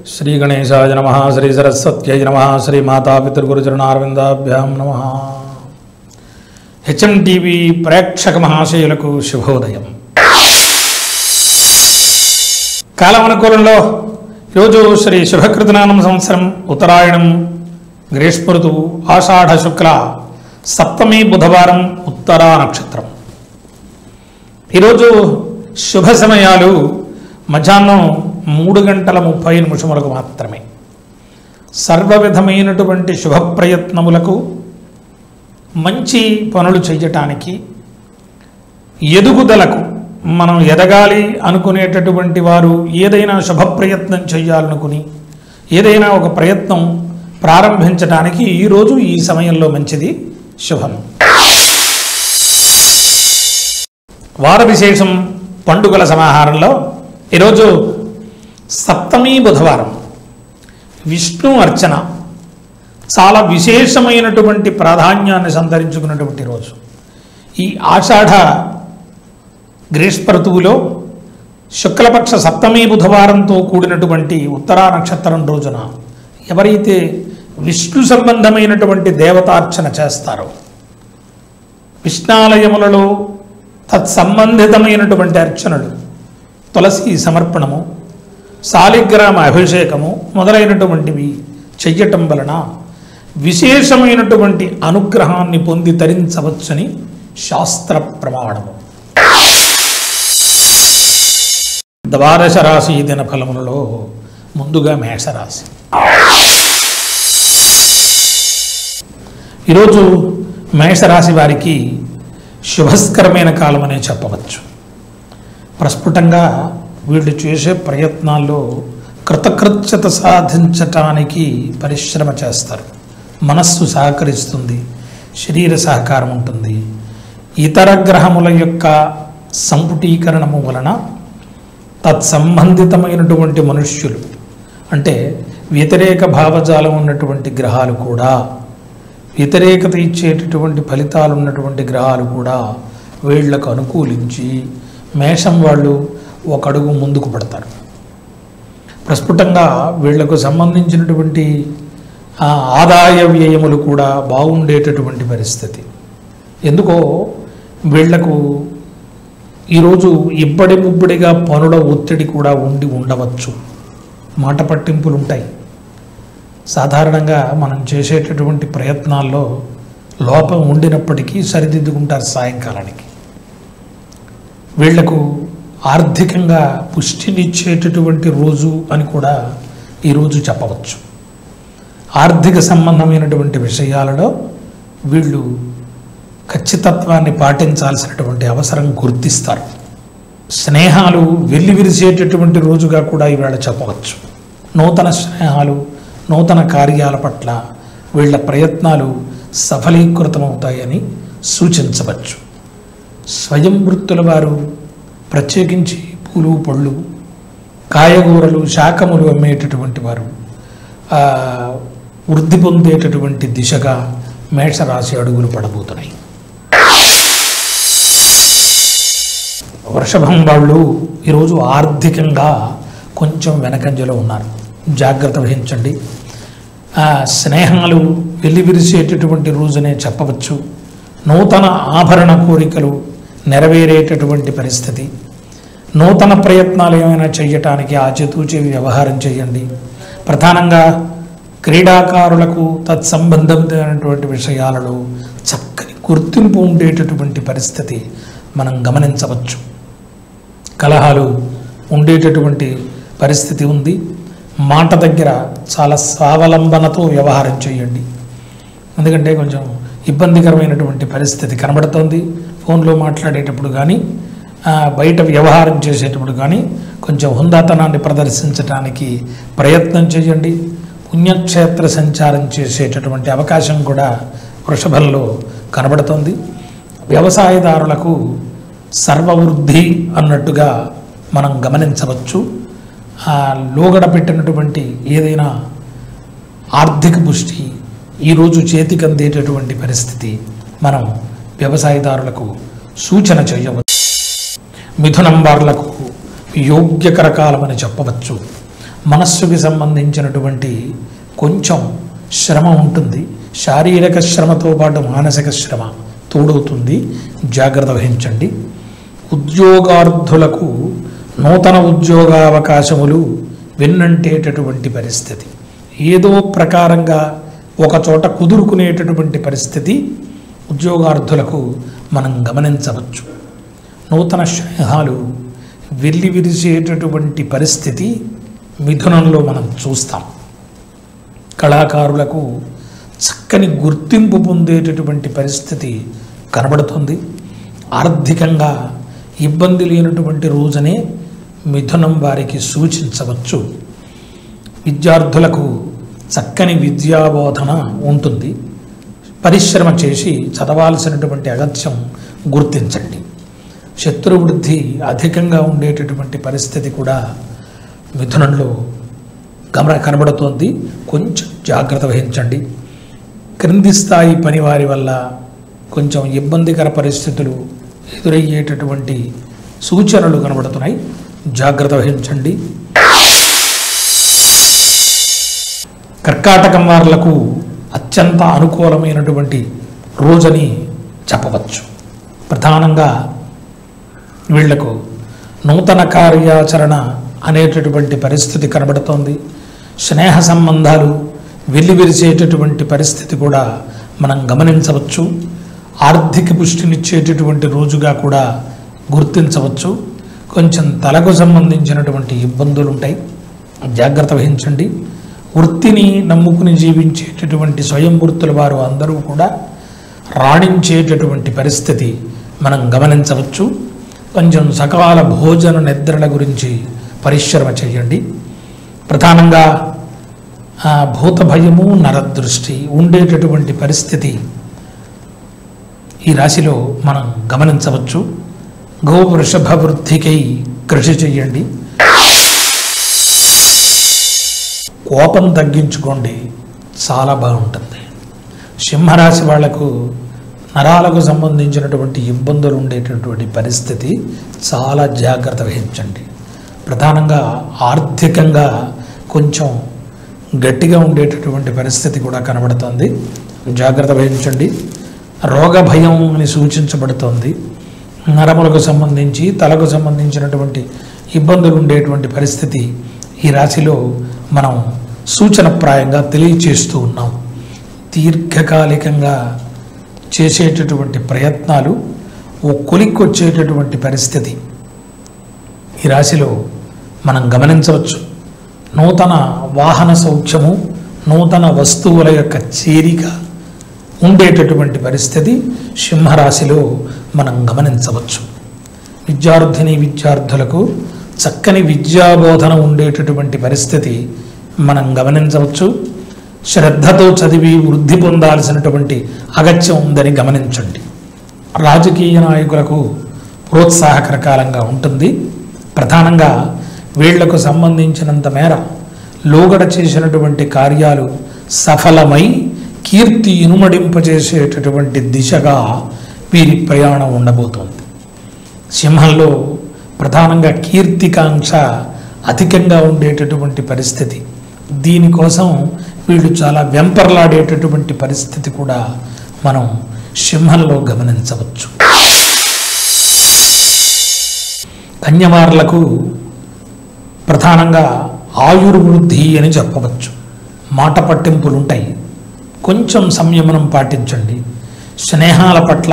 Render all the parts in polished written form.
श्री गणेशाय नमः, श्री सरस्वत्यै नमः, श्री माता पितृगुरुचरणारविंदाभ्यां नमः। హెచ్ఎం టీవీ ప్రేక్షక మహాశయులకు శుభోదయం। కాలమనుకూలంలో ఈరోజు శ్రీ శుభకృతనామ సంవత్సరం ఉత్తరాయణం గ్రీష్మ ఋతువు ఆషాఢ శుక్ల సప్తమి బుధవారం ఉత్తరా నక్షత్రం। ఈరోజు శుభ సమయాలు మధ్యాహ్నం 3:30 మాత్రమే। సర్వ విధమైనటువంటి శుభ ప్రయత్నములకు మంచి పనులు చేయటానికి ఎదుగుదలకు మనం ఎదగాలి అనుకునేటటువంటి వారు ఏదైనా శుభ ప్రయత్నం చేయాలనుకుని ఏదైనా ఒక ప్రయత్నం ప్రారంభించడానికి ఈరోజు ఈ సమయంలో మంచిది శుభం। వార విశేషం పండుగల సమాహారంలో ఈరోజు సప్తమి బుధవారం విష్ణు అర్చన చాలా విశేషమైనటువంటి ప్రాధాన్యాన్ని సంతరించుకున్నటువంటి రోజు। ఈ ఆషాఢ గ్రీష్మ ఋతువులో శుక్లపక్ష సప్తమి బుధవారంతో కూడినటువంటి ఉత్తరా నక్షత్రం రోజున ఎవరైతే విష్ణు సంబంధమైనటువంటి దేవతార్చన చేస్తారో విష్ణాలయములలో తత్సంబంధితమైనటువంటి అర్చనలు తులసి సమర్పణము శాలిగ్రామ అభిషేకము మొదలైనటువంటివి చెయ్యటం వలన విశేషమైనటువంటి అనుగ్రహాన్ని పొంది తరించవచ్చని శాస్త్ర ప్రమాణము। ద్వాదశ రాశి దిన ఫలములలో ముందుగా మేషరాశి। ఈరోజు మేషరాశి వారికి శుభస్కరమైన కాలమనే చెప్పవచ్చు। ప్రస్ఫుటంగా వీళ్ళు చేసే ప్రయత్నాల్లో కృతకృత్యత సాధించటానికి పరిశ్రమ చేస్తారు। మనస్సు సహకరిస్తుంది, శరీర సహకారం ఉంటుంది। ఇతర గ్రహముల యొక్క సంపుటీకరణము వలన తత్సంబంధితమైనటువంటి మనుష్యులు అంటే వ్యతిరేక భావజాలం ఉన్నటువంటి గ్రహాలు కూడా వ్యతిరేకత ఇచ్చేటటువంటి ఫలితాలు ఉన్నటువంటి గ్రహాలు కూడా వీళ్లకు అనుకూలించి మేషం వాళ్ళు ఒక అడుగు ముందుకు పడతారు। ప్రస్ఫుటంగా వీళ్లకు సంబంధించినటువంటి ఆదాయ వ్యయములు కూడా బాగుండేటటువంటి పరిస్థితి। ఎందుకో వీళ్లకు ఈరోజు ఇబ్బడి ముబ్బడిగా పనుల ఒత్తిడి కూడా ఉండవచ్చు, మాట పట్టింపులు ఉంటాయి। సాధారణంగా మనం చేసేటటువంటి ప్రయత్నాల్లో లోపం ఉండినప్పటికీ సరిదిద్దుకుంటారు సాయంకాలానికి। వీళ్లకు ఆర్థికంగా పుష్టినిచ్చేటటువంటి రోజు అని కూడా ఈరోజు చెప్పవచ్చు। ఆర్థిక సంబంధమైనటువంటి విషయాలలో వీళ్ళు ఖచ్చితత్వాన్ని పాటించాల్సినటువంటి అవసరం గుర్తిస్తారు। స్నేహాలు వెల్లివిరిసేటటువంటి రోజుగా కూడా ఈవేళ చెప్పవచ్చు। నూతన స్నేహాలు నూతన కార్యాల పట్ల వీళ్ళ ప్రయత్నాలు సఫలీకృతమవుతాయని సూచించవచ్చు। స్వయం వృత్తుల వారు ప్రత్యేకించి పూలు పళ్ళు కాయగూరలు శాకములు అమ్మేటటువంటి వారు వృద్ధి పొందేటటువంటి దిశగా మేషరాశి అడుగులు పడబోతున్నాయి। వృషభం వాళ్ళు ఈరోజు ఆర్థికంగా కొంచెం వెనకంజలో ఉన్నారు, జాగ్రత్త వహించండి। స్నేహాలు వెల్లివిరిసేటటువంటి రోజునే చెప్పవచ్చు। నూతన ఆభరణ కోరికలు నెరవేరేటటువంటి పరిస్థితి। నూతన ప్రయత్నాలు ఏమైనా చేయటానికి ఆచితూచి వ్యవహారం చేయండి। ప్రధానంగా క్రీడాకారులకు తత్సంబంధమైనటువంటి విషయాలలో చక్కని గుర్తింపు ఉండేటటువంటి పరిస్థితి మనం గమనించవచ్చు। కలహాలు ఉండేటటువంటి పరిస్థితి ఉంది। మాట దగ్గర చాలా స్వావలంబనతో వ్యవహారం చేయండి, ఎందుకంటే కొంచెం ఇబ్బందికరమైనటువంటి పరిస్థితి కనబడుతోంది। ఫోన్లో మాట్లాడేటప్పుడు కానీ బయట వ్యవహారం చేసేటప్పుడు కానీ కొంచెం హుందాతనాన్ని ప్రదర్శించడానికి ప్రయత్నం చేయండి। పుణ్యక్షేత్ర సంచారం చేసేటటువంటి అవకాశం కూడా వృషభంలో కనబడుతోంది। వ్యవసాయదారులకు సర్వవృద్ధి అన్నట్టుగా మనం గమనించవచ్చు। లోగడ పెట్టినటువంటి ఏదైనా ఆర్థిక పుష్టి ఈరోజు చేతికి అందేటటువంటి పరిస్థితి మనం వ్యవసాయదారులకు సూచన చేయవచ్చు। మిథునం వారులకు యోగ్యకర కాలమని చెప్పవచ్చు। మనస్సుకి సంబంధించినటువంటి కొంచెం శ్రమ ఉంటుంది. శారీరక శ్రమతో పాటు మానసిక శ్రమ తోడవుతుంది. జాగ్రత్త వహించండి. ఉద్యోగార్థులకు నూతన ఉద్యోగావకాశములు వెన్నంటేటటువంటి పరిస్థితి, ఏదో ప్రకారంగా ఒక చోట కుదురుకునేటటువంటి పరిస్థితి ఉద్యోగార్థులకు మనం గమనించవచ్చు. నూతన స్నేహాలు వెల్లి విరిసేటటువంటి పరిస్థితి మిథునంలో మనం చూస్తాం. కళాకారులకు చక్కని గుర్తింపు పొందేటటువంటి పరిస్థితి కనబడుతుంది. ఆర్థికంగా ఇబ్బంది లేనటువంటి రోజునే మిథునం వారికి సూచించవచ్చు. విద్యార్థులకు చక్కని విద్యాబోధన ఉంటుంది. పరిశ్రమ చేసి చదవాల్సినటువంటి అగత్యం గుర్తించండి. శత్రువృద్ధి అధికంగా ఉండేటటువంటి పరిస్థితి కూడా మిథునంలో కనబడుతోంది. కొంచెం జాగ్రత్త వహించండి. క్రింది స్థాయి పని వారి వల్ల కొంచెం ఇబ్బందికర పరిస్థితులు ఎదురయ్యేటటువంటి సూచనలు కనబడుతున్నాయి. జాగ్రత్త వహించండి. కర్కాటకం వాళ్లకు అత్యంత అనుకూలమైనటువంటి రోజని చెప్పవచ్చు. ప్రధానంగా వీళ్లకు నూతన కార్యాచరణ అనేటటువంటి పరిస్థితి కనబడుతోంది. స్నేహ సంబంధాలు వెల్లివిరిసేటటువంటి పరిస్థితి కూడా మనం గమనించవచ్చు. ఆర్థిక పుష్టినిచ్చేటటువంటి రోజుగా కూడా గుర్తించవచ్చు. కొంచెం తలకు సంబంధించినటువంటి ఇబ్బందులు ఉంటాయి. జాగ్రత్త వహించండి. వృత్తిని నమ్ముకుని జీవించేటటువంటి స్వయం వృత్తుల వారు అందరూ కూడా రాణించేటటువంటి పరిస్థితి మనం గమనించవచ్చు. కొంచెం సకాల భోజన నిద్రల గురించి పరిశ్రమ చేయండి. ప్రధానంగా భూత భయము, నరదృష్టి ఉండేటటువంటి పరిస్థితి ఈ రాశిలో మనం గమనించవచ్చు. గో వృషభ వృద్ధికై కృషి చేయండి. కోపం తగ్గించుకోండి, చాలా బాగుంటుంది. సింహరాశి వాళ్లకు నరాలకు సంబంధించినటువంటి ఇబ్బందులు ఉండేటటువంటి పరిస్థితి, చాలా జాగ్రత్త వహించండి. ప్రధానంగా ఆర్థికంగా కొంచెం గట్టిగా ఉండేటటువంటి పరిస్థితి కూడా కనబడుతుంది. జాగ్రత్త వహించండి. రోగ భయం అని సూచించబడుతోంది. నరములకు సంబంధించి తలకు సంబంధించినటువంటి ఇబ్బందులు ఉండేటువంటి పరిస్థితి ఈ రాశిలో మనం సూచనప్రాయంగా తెలియచేస్తూ ఉన్నాం. దీర్ఘకాలికంగా చేసేటటువంటి ప్రయత్నాలు ఓ కొలిక్కొచ్చేటటువంటి పరిస్థితి ఈ రాశిలో మనం గమనించవచ్చు. నూతన వాహన సౌఖ్యము, నూతన వస్తువుల యొక్క చేరిక ఉండేటటువంటి పరిస్థితి సింహరాశిలో మనం గమనించవచ్చు. విద్యార్థులకు చక్కని విద్యాబోధన ఉండేటటువంటి పరిస్థితి మనం గమనించవచ్చు. శ్రద్ధతో చదివి వృద్ధి పొందాల్సినటువంటి అగత్యం ఉందని గమనించండి. రాజకీయ నాయకులకు ప్రోత్సాహకర కాలంగా ఉంటుంది. ప్రధానంగా వీళ్లకు సంబంధించినంత మేర లోగడ చేసినటువంటి కార్యాలు సఫలమై కీర్తి ఇనుమడింపజేసేటటువంటి దిశగా వీరి ప్రయాణం ఉండబోతోంది. సింహంలో ప్రధానంగా కీర్తికాంక్ష అధికంగా ఉండేటటువంటి పరిస్థితి. దీనికోసం వీళ్ళు చాలా వెంపర్లాడేటటువంటి పరిస్థితి కూడా మనం సింహంలో గమనించవచ్చు. కన్యవార్లకు ప్రధానంగా ఆయుర్వృద్ధి అని చెప్పవచ్చు. మాట పట్టింపులు ఉంటాయి. కొంచెం సంయమనం పాటించండి. స్నేహాల పట్ల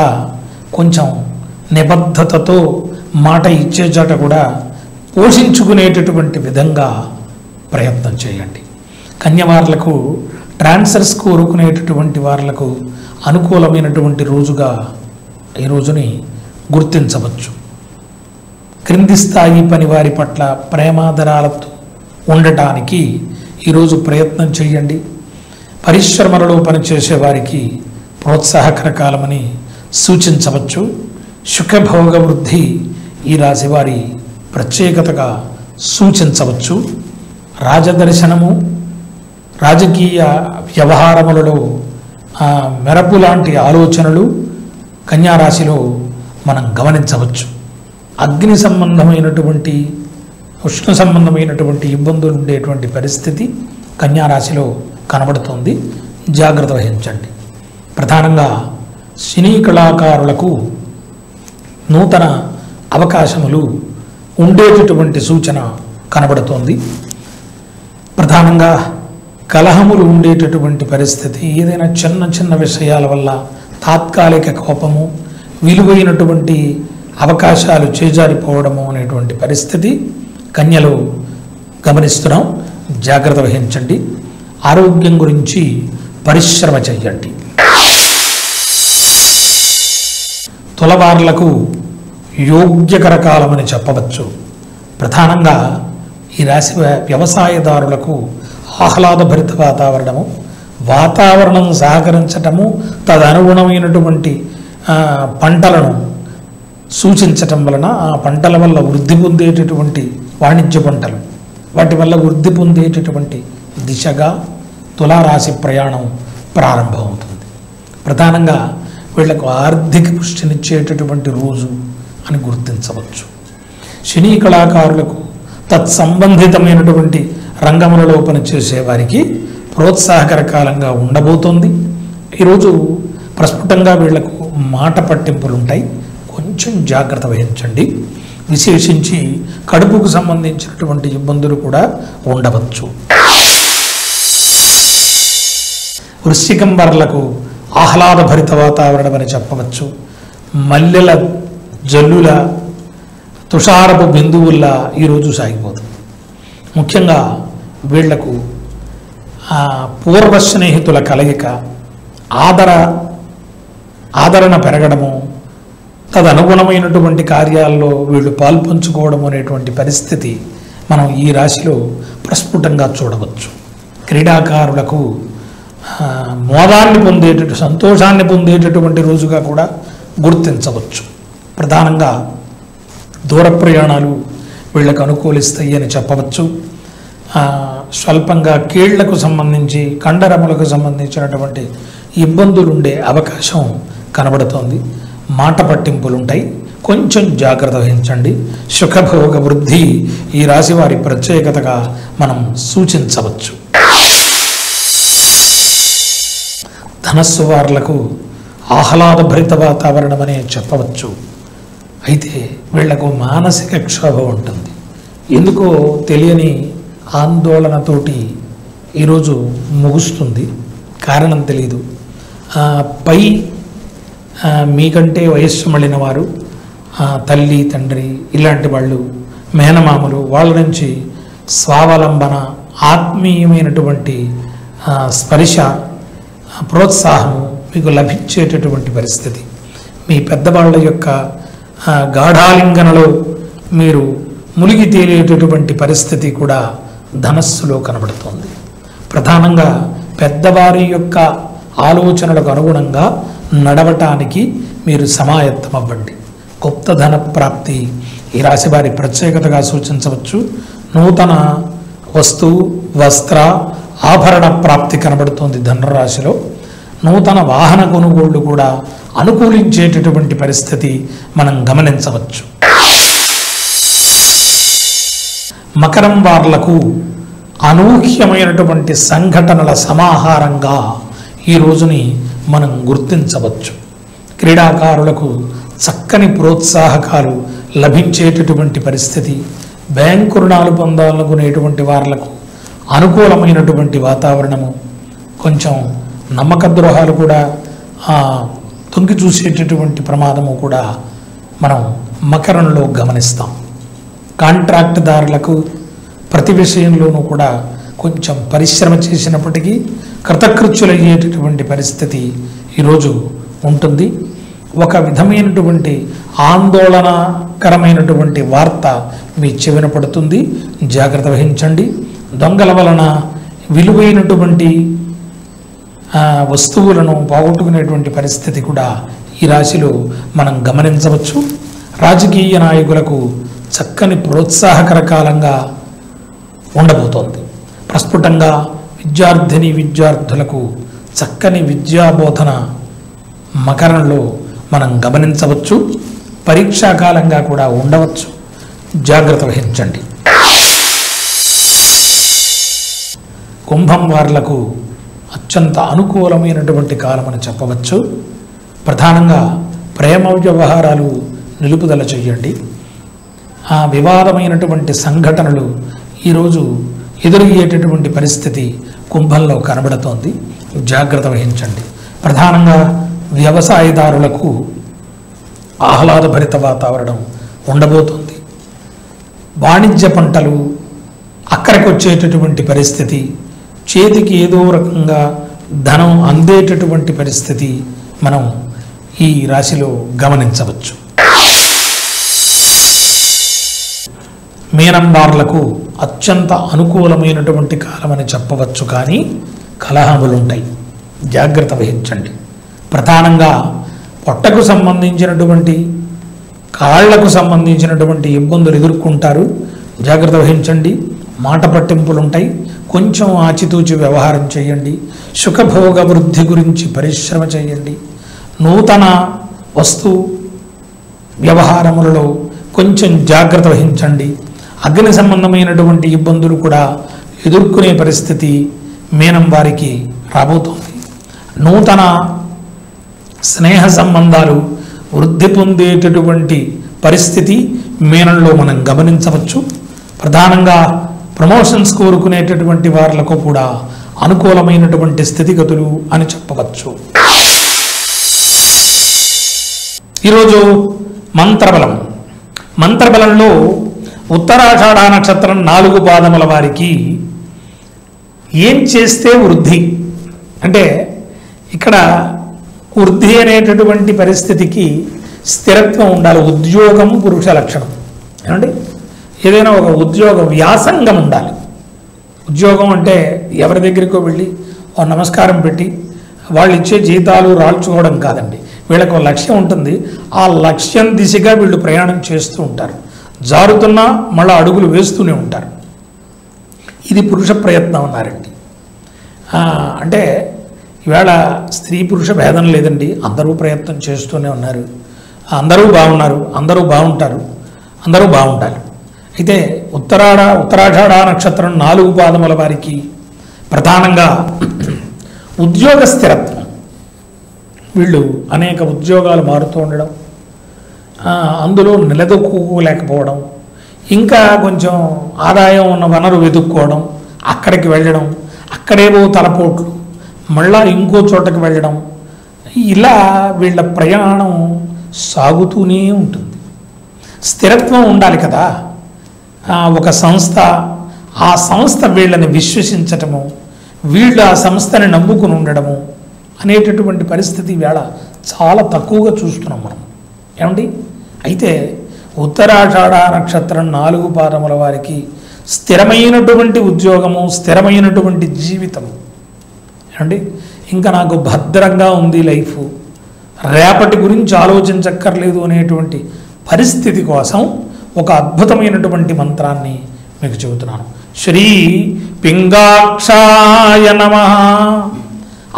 కొంచెం నిబద్ధతతో మాట ఇచ్చే చోట కూడా పోషించుకునేటటువంటి విధంగా ప్రయత్నం చేయండి. కన్యవార్లకు ట్రాన్స్ఫర్స్ కోరుకునేటటువంటి వార్లకు అనుకూలమైనటువంటి రోజుగా ఈ రోజుని గుర్తించవచ్చు. క్రింది స్థాయి పని వారి పట్ల ప్రేమాదరాలతో ఉండటానికి ఈరోజు ప్రయత్నం చేయండి. పరిశ్రమలలో పనిచేసే వారికి ప్రోత్సాహకర కాలమని సూచించవచ్చు. సుఖభోగ వృద్ధి ఈ రాశి వారి ప్రత్యేకతగా సూచించవచ్చు. రాజదర్శనము, రాజకీయ వ్యవహారములలో మెరపు లాంటి ఆలోచనలు కన్యారాశిలో మనం గమనించవచ్చు. అగ్ని సంబంధమైనటువంటి ఉష్ణ సంబంధమైనటువంటి ఇబ్బందులు ఉండేటువంటి పరిస్థితి కన్యారాశిలో కనబడుతోంది. జాగ్రత్త వహించండి. ప్రధానంగా సినీ కళాకారులకు నూతన అవకాశములు ఉండేటటువంటి సూచన కనబడుతోంది. ప్రధానంగా కలహములు ఉండేటటువంటి పరిస్థితి, ఏదైనా చిన్న చిన్న విషయాల వల్ల తాత్కాలిక కోపము, విలువైనటువంటి అవకాశాలు చేజారిపోవడము అనేటువంటి పరిస్థితి కన్యలో గమనిస్తున్నాం. జాగ్రత్త వహించండి. ఆరోగ్యం గురించి పరిశ్రమ చెయ్యండి. తులవార్లకు యోగ్యకర కాలమని చెప్పవచ్చు. ప్రధానంగా ఈ రాశి వ్యవసాయదారులకు ఆహ్లాదభరిత వాతావరణం సహకరించటము, తదనుగుణమైనటువంటి పంటలను సూచించటం వలన ఆ పంటల వల్ల వృద్ధి పొందేటటువంటి వాణిజ్య పంటలు, వాటి వల్ల వృద్ధి పొందేటటువంటి దిశగా తులారాశి ప్రయాణం ప్రారంభమవుతుంది. ప్రధానంగా వీళ్లకు ఆర్థిక పుష్టినిచ్చేటటువంటి రోజు అని గుర్తించవచ్చు. సినీ కళాకారులకు తత్సంబంధితమైనటువంటి రంగములలో పనిచేసే వారికి ప్రోత్సాహకర కాలంగా ఉండబోతోంది. ఈరోజు ప్రస్ఫుటంగా వీళ్లకు మాట పట్టింపులు ఉంటాయి. కొంచెం జాగ్రత్త వహించండి. విశేషించి కడుపుకు సంబంధించినటువంటి ఇబ్బందులు కూడా ఉండవచ్చు. వృశ్చికం వారులకు ఆహ్లాదభరిత వాతావరణం అని చెప్పవచ్చు. మల్లెల జల్లుల తుషారపు బిందువుల్లా ఈరోజు సాగిపోతుంది. ముఖ్యంగా వీళ్లకు పూర్వ స్నేహితుల కలయిక, ఆదరణ పెరగడము, తదనుగుణమైనటువంటి కార్యాల్లో వీళ్ళు పాల్పంచుకోవడం అనేటువంటి పరిస్థితి మనం ఈ రాశిలో ప్రస్ఫుటంగా చూడవచ్చు. క్రీడాకారులకు మోదాన్ని సంతోషాన్ని పొందేటటువంటి రోజుగా కూడా గుర్తించవచ్చు. ప్రధానంగా దూర ప్రయాణాలు వీళ్ళకు అనుకూలిస్తాయి అని చెప్పవచ్చు. స్వల్పంగా కీళ్లకు సంబంధించి, కండరములకు సంబంధించినటువంటి ఇబ్బందులు ఉండే అవకాశం కనబడుతోంది. మాట పట్టింపులు ఉంటాయి. కొంచెం జాగ్రత్త వహించండి. సుఖభోగ వృద్ధి ఈ రాశి వారి ప్రత్యేకతగా మనం సూచించవచ్చు. ధనస్సు వారులకు ఆహ్లాదభరిత వాతావరణం అనే చెప్పవచ్చు. అయితే వీళ్లకు మానసిక క్షోభ ఉంటుంది. ఎందుకో తెలియని ఆందోళనతోటి ఈరోజు ముగుస్తుంది. కారణం తెలీదు. మీకంటే వయస్సు మళ్ళిన వారు, తల్లి తండ్రి ఇలాంటి వాళ్ళు, మేనమామలు, వాళ్ళ నుంచి స్వావలంబన, ఆత్మీయమైనటువంటి స్పర్శ, ప్రోత్సాహము మీకు లభించేటటువంటి పరిస్థితి. మీ పెద్దవాళ్ళ యొక్క గాఢాలింగనలో మీరు మునిగి తేలేటటువంటి పరిస్థితి కూడా ధనస్సులో కనబడుతోంది. ప్రధానంగా పెద్దవారి యొక్క ఆలోచనలకు అనుగుణంగా నడవటానికి మీరు సమాయత్తమవ్వండి. గుప్త ధన ప్రాప్తి ఈ రాశి వారి ప్రత్యేకతగా సూచించవచ్చు. నూతన వస్తువు, వస్త్ర, ఆభరణ ప్రాప్తి కనబడుతోంది ధనురాశిలో. నూతన వాహన కొనుగోళ్లు కూడా అనుకూలించేటటువంటి పరిస్థితి మనం గమనించవచ్చు. మకరం వార్లకు అనూహ్యమైనటువంటి సంఘటనల సమాహారంగా ఈ రోజుని మనం గుర్తించవచ్చు. క్రీడాకారులకు చక్కని ప్రోత్సాహకాలు లభించేటటువంటి పరిస్థితి, బ్యాంకు రుణాలు పొందాలనుకునేటువంటి వాళ్లకు అనుకూలమైనటువంటి వాతావరణము, కొంచెం నమ్మక ద్రోహాలు కూడా తొంగి చూసేటటువంటి ప్రమాదము కూడా మనం మకరంలో గమనిస్తాం. కాంట్రాక్టుదారులకు ప్రతి విషయంలోనూ కూడా కొంచెం పరిశ్రమ చేసినప్పటికీ కృతకృత్యులయ్యేటటువంటి పరిస్థితి ఈరోజు ఉంటుంది. ఒక విధమైనటువంటి ఆందోళనకరమైనటువంటి వార్త మీ చెవిన పడుతుంది. జాగ్రత్త వహించండి. దొంగల వలన విలువైనటువంటి వస్తువులను పోగొట్టుకునేటువంటి పరిస్థితి కూడా ఈ రాశిలో మనం గమనించవచ్చు. రాజకీయ నాయకులకు చక్కని ప్రోత్సాహకర కాలంగా ఉండబోతోంది. ప్రస్ఫుటంగా విద్యార్థులకు చక్కని విద్యాబోధన మకరంలో మనం గమనించవచ్చు. పరీక్షాకాలంగా కూడా ఉండవచ్చు. జాగ్రత్త వహించండి. కుంభం వార్లకు అత్యంత అనుకూలమైనటువంటి కాలం అని చెప్పవచ్చు. ప్రధానంగా ప్రేమ వ్యవహారాలు నిలుపుదల చేయండి. ఆ వివాదమైనటువంటి సంఘటనలు ఈరోజు ఎదురయ్యేటటువంటి పరిస్థితి కుంభంలో కనబడుతోంది. జాగ్రత్త వహించండి. ప్రధానంగా వ్యవసాయదారులకు ఆహ్లాదభరిత వాతావరణం ఉండబోతోంది. వాణిజ్య పంటలు అక్కడికి వచ్చేటటువంటి పరిస్థితి, చేతికి ఏదో రకంగా ధనం అందేటటువంటి పరిస్థితి మనం ఈ రాశిలో గమనించవచ్చు. మీనం వార్లకు అత్యంత అనుకూలమైనటువంటి కాలం అని చెప్పవచ్చు, కానీ కలహములు ఉంటాయి. జాగ్రత్త వహించండి. ప్రధానంగా పొట్టకు సంబంధించినటువంటి కాళ్లకు సంబంధించినటువంటి ఇబ్బందులు ఎదుర్కొంటారు. జాగ్రత్త వహించండి. మాట పట్టింపులు ఉంటాయి. కొంచెం ఆచితూచి వ్యవహారం చేయండి. సుఖభోగ వృద్ధి గురించి పరిశ్రమ చేయండి. నూతన వస్తు వ్యవహారములలో కొంచెం జాగ్రత్త వహించండి. అగ్ని సంబంధమైనటువంటి ఇబ్బందులు కూడా ఎదుర్కొనే పరిస్థితి మీనం వారికి రాబోతోంది. నూతన స్నేహ సంబంధాలు వృద్ధి పొందేటటువంటి పరిస్థితి మీనంలో మనం గమనించవచ్చు. ప్రధానంగా ప్రమోషన్స్ కోరుకునేటటువంటి వాళ్లకు కూడా అనుకూలమైనటువంటి స్థితిగతులు అని చెప్పవచ్చు. ఈరోజు మంత్రబలం. మంత్రబలంలో ఉత్తరాషాఢ నక్షత్రం 4 పాదముల వారికి ఏం చేస్తే వృద్ధి అంటే, ఇక్కడ వృద్ధి అనేటటువంటి పరిస్థితికి స్థిరత్వం ఉండాలి. ఉద్యోగం పురుష లక్షణం. ఏమండి, ఏదైనా ఒక ఉద్యోగ వ్యాసంగం ఉండాలి. ఉద్యోగం అంటే ఎవరి దగ్గరికో వెళ్ళి ఓ నమస్కారం పెట్టి వాళ్ళు ఇచ్చే జీతాలు రాల్చుకోవడం కాదండి. వీళ్ళకు ఒక లక్ష్యం ఉంటుంది. ఆ లక్ష్యం దిశగా వీళ్ళు ప్రయాణం చేస్తూ ఉంటారు. జారుతున్నా మళ్ళీ అడుగులు వేస్తూనే ఉంటారు. ఇది పురుష ప్రయత్నం అన్నారండి. అంటే ఈవేళ స్త్రీ పురుష భేదం లేదండి. అందరూ ప్రయత్నం చేస్తూనే ఉన్నారు. అందరూ బాగున్నారు, అందరూ బాగుంటారు, అందరూ బాగుంటారు. అయితే ఉత్తరాషాఢ నక్షత్రం 4 పాదముల వారికి ప్రధానంగా ఉద్యోగ స్థిరత్వం. వీళ్ళు అనేక ఉద్యోగాలు మారుతూ ఉండడం, అందులో నిలదొక్కులేకపోవడం, ఇంకా కొంచెం ఆదాయం ఉన్న వనరు వెతుక్కోవడం, అక్కడికి వెళ్ళడం, అక్కడేవో తలపోట్లు, మళ్ళా ఇంకో చోటకి వెళ్ళడం, ఇలా వీళ్ళ ప్రయాణం సాగుతూనే ఉంటుంది. స్థిరత్వం ఉండాలి కదా. ఒక సంస్థ, ఆ సంస్థ వీళ్ళని విశ్వసించటము, వీళ్ళు ఆ సంస్థని నమ్ముకుని ఉండడము అనేటటువంటి పరిస్థితి వేళ చాలా తక్కువగా చూస్తున్నాం మనం. ఏమండి, అయితే ఉత్తరాషాఢ నక్షత్రం 4 పాదముల వారికి స్థిరమైనటువంటి ఉద్యోగము, స్థిరమైనటువంటి జీవితము. ఏమండి, ఇంకా నాకు భద్రంగా ఉంది లైఫ్, రేపటి గురించి ఆలోచించక్కర్లేదు అనేటువంటి పరిస్థితి కోసం ఒక అద్భుతమైనటువంటి మంత్రాన్ని మీకు చెబుతున్నాను. శ్రీ పింగాక్షాయ నమః.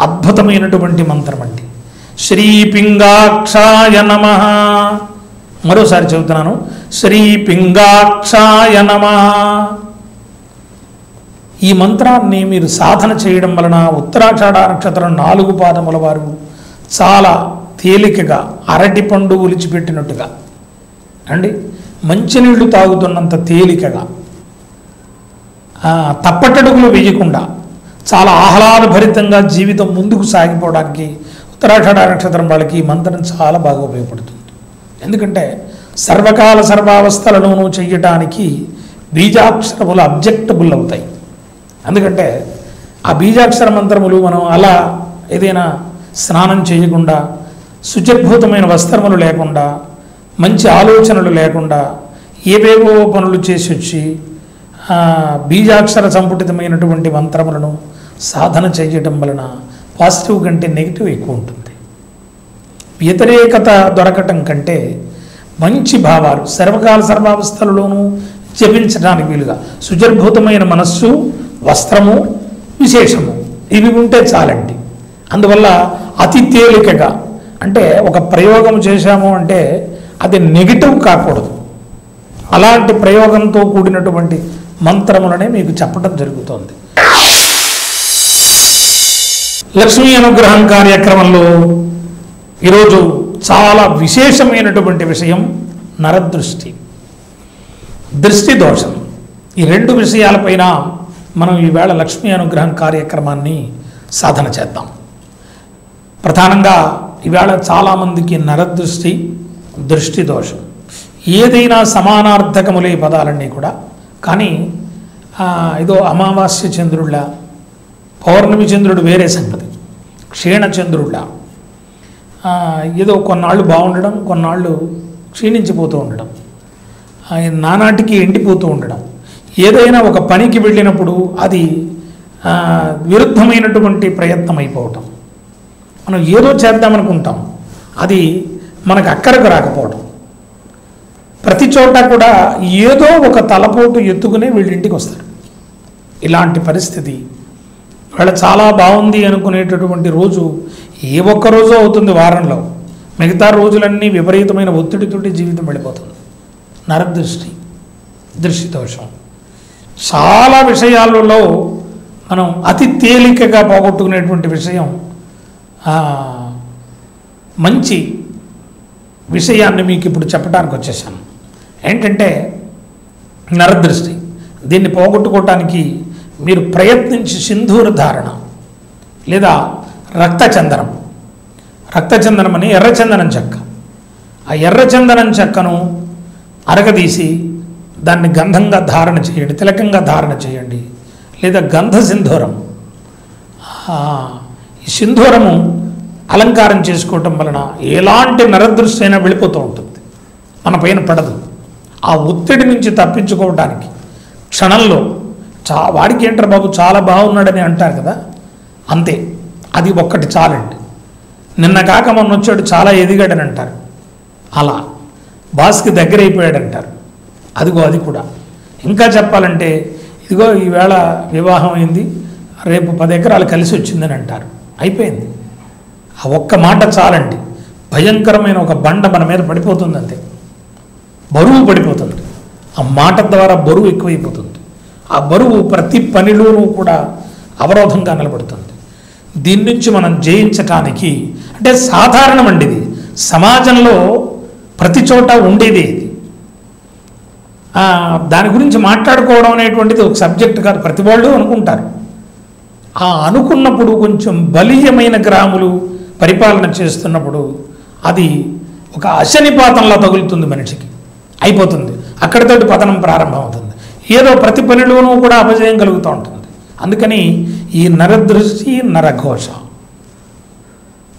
అద్భుతమైనటువంటి మంత్రం అండి. శ్రీ పింగాక్షాయ నమః. మరోసారి చెబుతున్నాను. శ్రీ పింగాక్షాయ నమః. ఈ మంత్రాన్ని మీరు సాధన చేయడం వలన ఉత్తరాషాఢ నక్షత్రం 4 పాదముల వారు చాలా తేలికగా అరటిపండు ఒలిచిపెట్టినట్టుగా అండి, మంచినీళ్లు తాగుతున్నంత తేలికగా, తప్పటడుగులు వేయకుండా చాలా ఆహ్లాదభరితంగా జీవితం ముందుకు సాగిపోవడానికి ఉత్తరాషాఢ నక్షత్రం వాళ్ళకి ఈ మంత్రం చాలా బాగా ఉపయోగపడుతుంది. ఎందుకంటే సర్వకాల సర్వావస్థలలోనూ చెయ్యటానికి బీజాక్షరములు అబ్జెక్టబుల్ అవుతాయి. ఎందుకంటే ఆ బీజాక్షర మంత్రములు మనం అలా ఏదైనా స్నానం చేయకుండా, శుచిర్భూతమైన వస్త్రములు లేకుండా, మంచి ఆలోచనలు లేకుండా ఏవేవో పనులు చేసి వచ్చి బీజాక్షర సంపుటితమైనటువంటి మంత్రములను సాధన చేయటం వలన పాజిటివ్ కంటే నెగిటివ్ ఎక్కువ ఉంటుంది. వ్యతిరేకత దొరకటం కంటే మంచి భావాలు సర్వకాల సర్వావస్థలలోనూ జపించడానికి వీలుగా శుచిర్భూతమైన మనస్సు, వస్త్రము, విశేషము ఇవి ఉంటే చాలండి. అందువల్ల అతి తేలికగా, అంటే ఒక ప్రయోగం చేశాము అంటే అది నెగిటివ్ కాకూడదు. అలాంటి ప్రయోగంతో కూడినటువంటి మంత్రములనే మీకు చెప్పడం జరుగుతోంది. లక్ష్మీ అనుగ్రహం కార్యక్రమంలో ఈరోజు చాలా విశేషమైనటువంటి విషయం నరదృష్టి, దృష్టి దోషం. ఈ రెండు విషయాలపైన మనం ఈవేళ లక్ష్మీ అనుగ్రహం కార్యక్రమాన్ని సాధన చేద్దాం. ప్రధానంగా ఈవేళ చాలామందికి నరదృష్టి, దృష్టి దోషం ఏదైనా సమానార్థకములే పదాలన్నీ కూడా. కానీ ఏదో అమావాస్య చంద్రుళ్ళ, పౌర్ణమి చంద్రుడు వేరే సంగతి, క్షీణచంద్రుళ్ళ, ఏదో కొన్నాళ్ళు బాగుండడం, కొన్నాళ్ళు క్షీణించిపోతూ ఉండడం, నానాటికి ఎండిపోతూ ఉండడం, ఏదైనా ఒక పనికి వెళ్ళినప్పుడు అది విరుద్ధమైనటువంటి ప్రయత్నం అయిపోవటం, మనం ఏదో చేద్దామనుకుంటాం అది మనకు అక్కరకు రాకపోవడం, ప్రతి చోట కూడా ఏదో ఒక తలపోటు ఎత్తుకునే వీళ్ళింటికి వస్తారు. ఇలాంటి పరిస్థితి వాళ్ళ చాలా బాగుంది అనుకునేటటువంటి రోజు ఏ ఒక్క రోజు అవుతుంది వారంలో, మిగతా రోజులన్నీ విపరీతమైన ఒత్తిడితోటి జీవితం వెళ్ళిపోతుంది. నరదృష్టి, దృష్టి దోషం చాలా విషయాలలో మనం అతి తేలికగా పోగొట్టుకునేటువంటి విషయం. మంచి విషయాన్ని మీకు ఇప్పుడు చెప్పడానికి వచ్చేసాను. ఏంటంటే నరదృష్టి, దీన్ని పోగొట్టుకోవటానికి మీరు ప్రయత్నించి సింధూర ధారణ లేదా రక్తచందనం, రక్తచందనం అని ఎర్రచందనం చెక్క, ఆ ఎర్రచందనం చెక్కను అరగదీసి దాన్ని గంధంగా ధారణ చేయండి, తిలకంగా ధారణ చేయండి. లేదా గంధ సింధూరం, ఈ సింధూరము అలంకారం చేసుకోవటం వలన ఎలాంటి నరదృష్టి అయినా వెళ్ళిపోతూ ఉంటుంది, మన పైన పడదు. ఆ ఒత్తిడి నుంచి తప్పించుకోవడానికి క్షణంలో వాడికి ఏంటారు బాబు చాలా బాగున్నాడని అంటారు కదా, అంతే, అది ఒక్కటి చాలండి. నిన్న కాక మొన్న వచ్చాడు చాలా ఎదిగాడని అంటారు, అలా బాస్కి దగ్గర అయిపోయాడంటారు, అదిగో అది కూడా. ఇంకా చెప్పాలంటే ఇదిగో ఈవేళ వివాహం అయింది, రేపు 10 ఎకరాలు కలిసి వచ్చిందని అంటారు, అయిపోయింది. ఆ ఒక్క మాట చాలండి, భయంకరమైన ఒక బండ మన మీద పడిపోతుంది, అంతే, బరువు పడిపోతుంది. ఆ మాట ద్వారా బరువు ఎక్కువైపోతుంది. ఆ బరువు ప్రతి పనిలోనూ కూడా అవరోధంగా నిలబడుతుంది. దీని నుంచి మనం జయించటానికి అంటే సాధారణమండి, ఇది సమాజంలో ప్రతి చోట ఉండేది. ఇది దాని గురించి మాట్లాడుకోవడం అనేటువంటిది ఒక సబ్జెక్ట్ కాదు, ప్రతి వాళ్ళు అనుకుంటారు. ఆ అనుకున్నప్పుడు కొంచెం బలీయమైన గ్రాములు పరిపాలన చేస్తున్నప్పుడు అది ఒక అశనిపాతంలా తగులుతుంది, మనిషికి అయిపోతుంది, అక్కడితోటి పతనం ప్రారంభమవుతుంది. ఏదో ప్రతి పనిలోనూ కూడా అపజయం కలుగుతూ ఉంటుంది. అందుకని ఈ నరదృష్టి, నరఘోష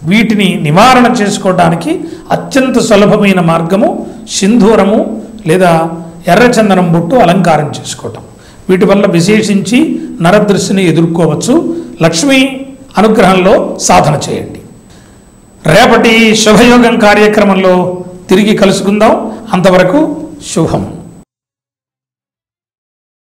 వీటిని నివారణ చేసుకోవడానికి అత్యంత సులభమైన మార్గము సింధూరము లేదా ఎర్రచందనం బొట్టు అలంకారం చేసుకోవటం. వీటి వల్ల విశేషించి నరదృష్టిని ఎదుర్కోవచ్చు. లక్ష్మీ అనుగ్రహంలో సాధన చేయండి. రేపటి శుభయోగం కార్యక్రమంలో తిరిగి కలుసుకుందాం. అంతవరకు శుభం.